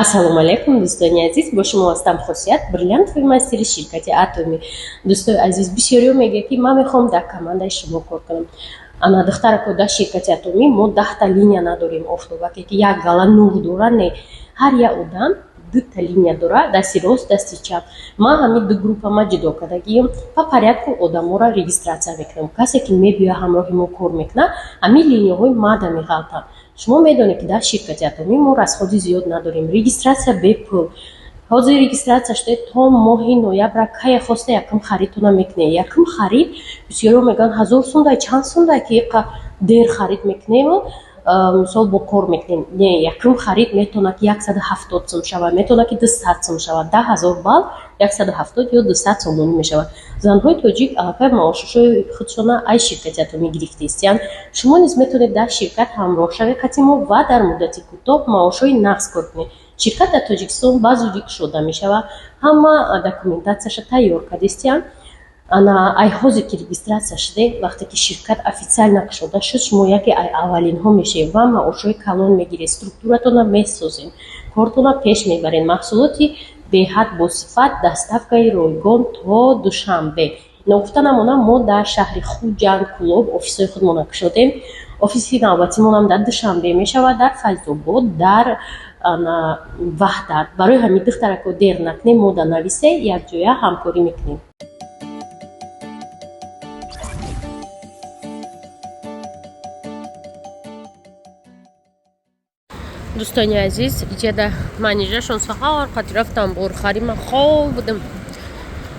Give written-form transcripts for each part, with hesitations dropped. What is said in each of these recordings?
Ассалому алейкум, دوستانی عزیز. با شما هستم خاصیت бриллиантовой мастери شرکت اتمی. دوستای عزیز بسیاری میگه که من میخوام در کمانده شما کار کنم. انا دختر کو در شرکت اتمی ما 10 تا لینیا نداریم افتوبه که یک گالا نور داره نه هر یک آدم 2 تا линия дора, дасти рост, дасти чап. Ма ҳамин ду группама ҷудо кардагием ва порядку одаморо регистратсия мекунам. Касе ки мебиёяд ҳамроҳи мо кор мекунад, ҳамин линияҳои мада меғалтам. Шумо медонед ки дар ширкати атомӣ мо расходи зиёд надорем. Регистратсия бепул. ҳозир регистратсия шуде то моҳи ноябр кае хоста якум харидтона мекунед. Якум харид бисёриҳо мегӯянд 1000 сомдай, чанд сомдай ки иқа дер харид мекунем. Мисол бо кор мекунем. Не, якум харид метавонад ки 170 сом шавад, метавонад ки 200 сом шавад. 10000 бал 170 ё 200 сомонӣ мешавад. Занҳои тоҷик аллакай маошашои худшона ай ширкати атомӣ гирифтаистанд. Шумо низ метавонед дар ширкат ҳамроҳ шавед қати мо ва дар муддати кӯтоҳ маошҳои нақс кор кунед. Ширкат дар Тоҷикистон ба зудӣ кушода мешавад. Ҳама документатсияша тайёр кардистанд. Ана ай ҳозир ки регистратсия шуде, вақте ки ширкат официально кушода шуд, шумо яке ай аввалинҳо мешавед ва маошҳои калон мегиред, структуратона месозед, кортона пеш мебаред, маҳсулоти беҳад босифат, доставкаи ройгон то душанбе. Ногуфта намона мо дар шаҳри Хуҷанд Кулоб офисҳои худмона кушодем. Офиси навбатимонам дар Душанбе мешавад, дар Файзобод, дар Ваҳдат. Барои ҳамин духтарако дер накунем, мода нависе, якҷоя ҳамкорӣ мекунем. دوستانی عزیز ایجاده منیجهشون سخار قطی رفتم برخاری من خواب بودم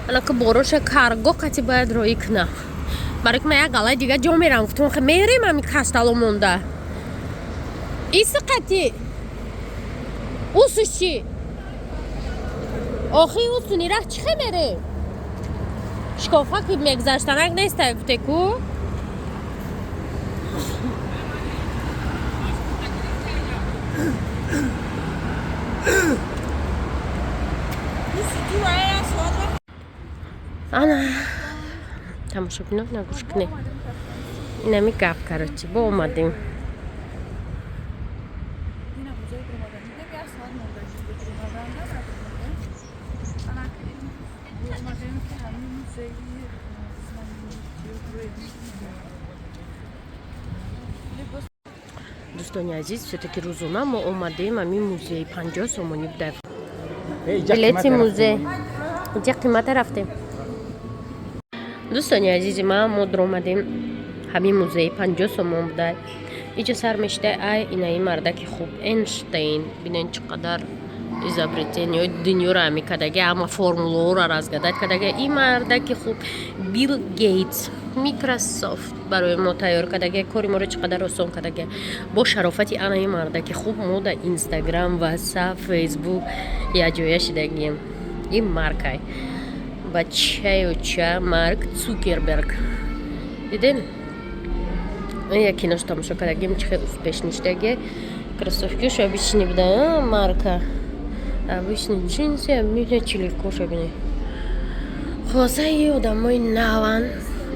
انا که بروش کارگو قطی باید روی کنه برای که من یک گلای دیگه جا میرم گفتم خیلی میریم همی کستالو مونده ایسی قطی اوسوش چی؟ آخی اوسو نیره چی خیلی میره؟ شکافه که میگذاشتنک نیسته گفته کو؟ Ana тамошобинон нагӯш кунед. Инами гап карочи бо омадем. Дӯстони азиз, все-таки рӯзона мо омадем ҳамин музей 50 сомонӣ буда. Билети музей. Инҷа қимата рафтем. دوستانی عزیزی ما در آمدیم همین موزه 50 سومون بوده. اینجا سر میشته ای اینایی مردک خوب اینشتین بینین چقدر ازابریتین دنیا را میکردگه اما فرمولو را رازگداد کردگه. این مردک خوب بیل گیتس میکروسافت برای ما تیار کردگه. کاری ما رو چقدر آسان کردگه. با شرافتی اینایی مردک خوب ما در اینستاگرام واتساپ فیسبوک یا جای شدگیم. این مارکای бачаюча Марк Цукерберг. Дидин? Я кинош тамошо кардагим, чӣ хеле успешништаги кроссовкиаш обычный буда, марка. Обычный джинсы, обычный чиликош бини. Хулоса ин одамои наван.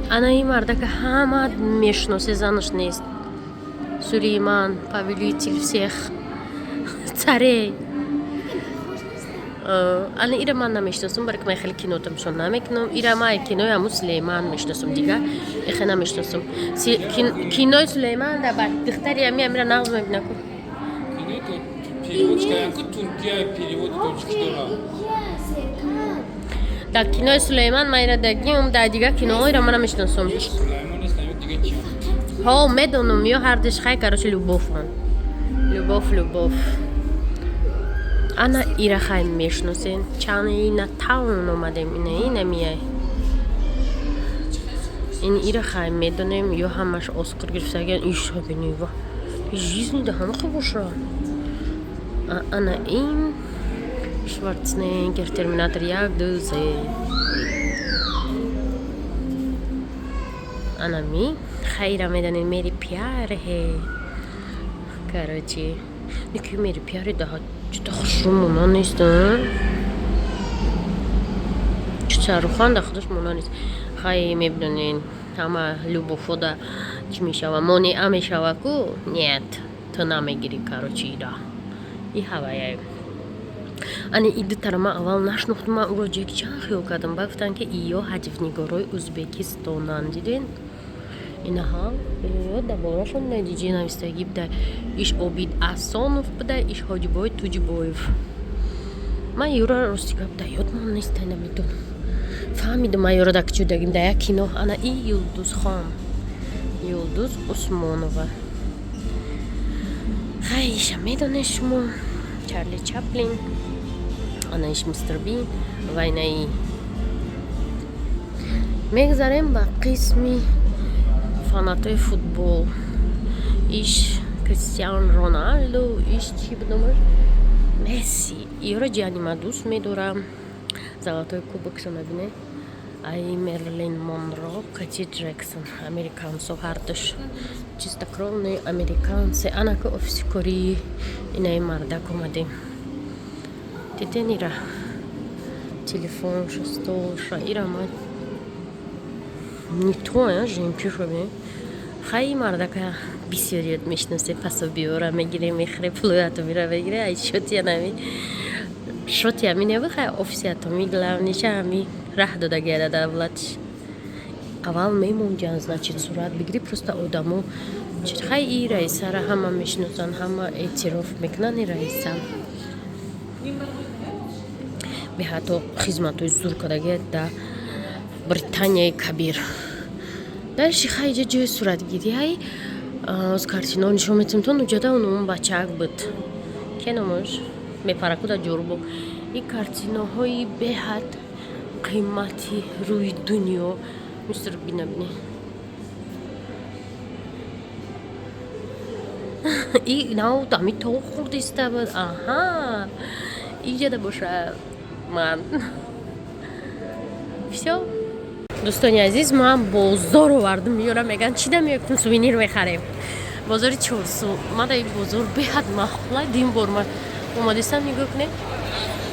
Ана ин мардака ҳама мешиносе, занаш нест. Сулейман, повелитель всех царей. Ана ира ман намешнасам, барои ки ман хеле кинотамошо намекунам. Ира ман кинои ҳамун Сулейман мешнасам, дига ихе намешнасам. Кинои Сулейман да бар духтари амира нағз мебинам. Да кинои Сулейман ман ира дагим, да дига киноҳои ира ман намешнасам. Ҳо медонам, ё ҳардиш хай короче любован. Любов. Ана ира хай мешносен. Чан ина таун омадем, ина мияй. Ин ира хай медонем, ё ҳамаш Оскар гирифтаген, иша бинива. Жизни да ҳама хубоша. Ана ин Шварценеггер, Терминатор 1, 2, 3. Ана ми хайра медонем, мери пиаре ҳе. Короче, никой мери пиаре да чута хушрӯ мона нест. Шаҳрухан да худаш мона нест. Хай мебинонен ҳама любовҳо да чӣ мешава? Монеа мешава ку? Нет, ту намегирӣ короче ира. И ҳаваяй. ани идитара ман аввал нашнохтам, ман ӯро ҷои ки чанд хиёл кардам. Баъд гуфтанд ки иё ҳаҷвнигорои Ӯзбекистонанд. Дидин инаҳа да борашон надиҷи навистагӣ буда. Иш Обид Асонов буда, иш Ҳоҷибой Туҷибоев. Ман ёро рости гап да ёдмон неста, намедонам. Фаҳмидам ман ёро да кичудагим да як кино ана и Юлдузхон, Юлдуз Усмонова. Хай иша медонед шумо Чарли Чаплин, ана иш Мистер Бин ва инаи. Мегзарем ба қисми фанатои футбол. Иш Кристиан Роналду, иш чӣ будамаш Месси. Ёро ҷианима дӯст медорам. Золотой кубокшо мебинед. Ай Мерлин Монро, Кати Джексон, американцо ҳардуш чистокровные американцы. Анака офиси кории инаи мардак омадем. Диден ира телефоншо, столшо, ира ман нитоя жемчушо бе. Хай мардака бисёрият мешнасе, пасо биёра мегире мехре плуято мира мегире. Ай шотия нами шотия минева хай офисиято миглавниша ами раҳ дода геда давлатиш. Аввал мемонҷан, значит сурат бигири, просто одамо хай и раисара ҳама мешносанд, ҳама эътироф мекунанд и раиса. Беҳатто хизматои зур кардагия да Британияи кабир. Дарши хайҷа ҷои суратгирӣ ай аз картино нишон метем то нуҷада унумон бачак буд. Кеномош мепаракуда ҷорбо. И картиноҳои беҳад қимати рӯи дунё. Мистер бинабине. И нау дами то хурдиста буд. Аҳа. Иҷада боша ман. Всё. Дӯстони азиз, ман бозор овардам. Меёрам меган чида меёктим сувенир мехарем. Бозори Чорсу. Ман дар бозор беҳад махлай дим бор ман омадистам нигоҳ кунед.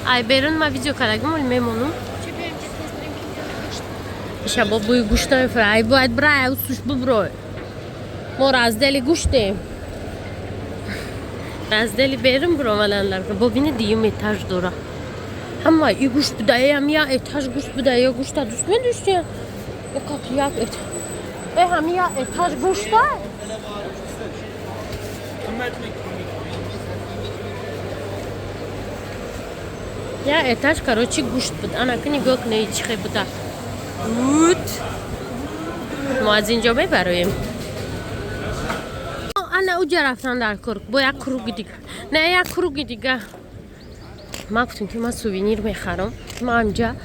Ай берун ман видео кардагим вали мемонам. Шабо бӯи гӯшт намефаҳмад. Ай бояд брай усуш буброй. Мо раздели гӯштем. Раздели берун биромадандар. Бобине диюм этаж дора. Ҳама и гӯшт буда, ам як этаж гӯшт буда, ё гӯшта дӯст медоштем. Як як этаж. Ҳам як этаж гӯшта. Я этаж, короче, гӯшт буд. Анака нигоҳ кунед чӣ хел буда. Вот. Мо аз инҷо мебароем. Ана уҷа рафтан дар круг. Бо як круги дига. Не, як круги дига. Ман гуфтам ки ман сувенир мехарам. Ман амҷа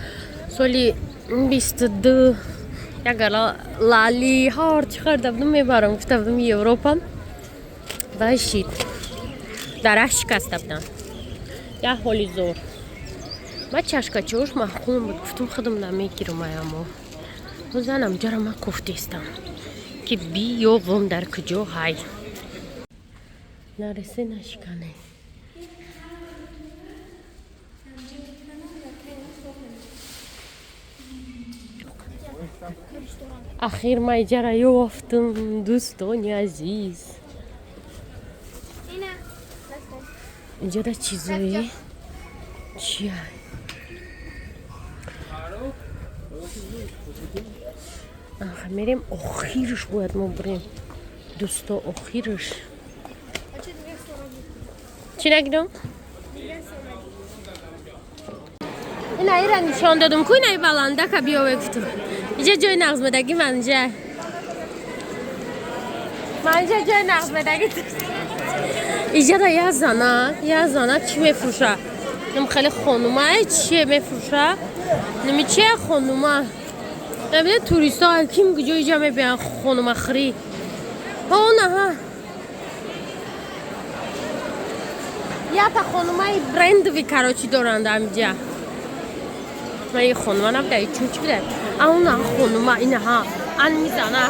соли 22 як лали ҳор чӣ харда будам мебарам. Гуфта будам Европа. Башид. Дарахт шикаста будам. Як ҳоли зор. Ма чашкачош маҳкум буд. Гуфтам худам намегирам аямо. Занам ҷара ман кофтестам. Ки биё вон дар куҷо ҳай. Наресе нашикане. Ахир ман иҷара ёфтам, дӯстони азиз. Иҷада чизои чия? Аха, мерем охираш бояд мо бирем. Дӯсто охираш. Чӣ нагидам? Ина ира нишон додам ку инаи баландака биёве гуфтам. Иҷа ҷои нағзбадагӣ манҷа. Манҷа ҷои нағзбадагӣ. Иҷада я занак чӣ мефурӯша? Ним хеле хонума чӣ мефурӯша? Ними чия хонума? Набиде туриста ким куҷо иҷа мебиён хонумахӯрӣ. Ҳо наҳа. Ята хонумаи брендови карочи доранд амҷа. Ман и хонума набуда, чун чӣ буда? Ауна хонума инаҳа ан мизана.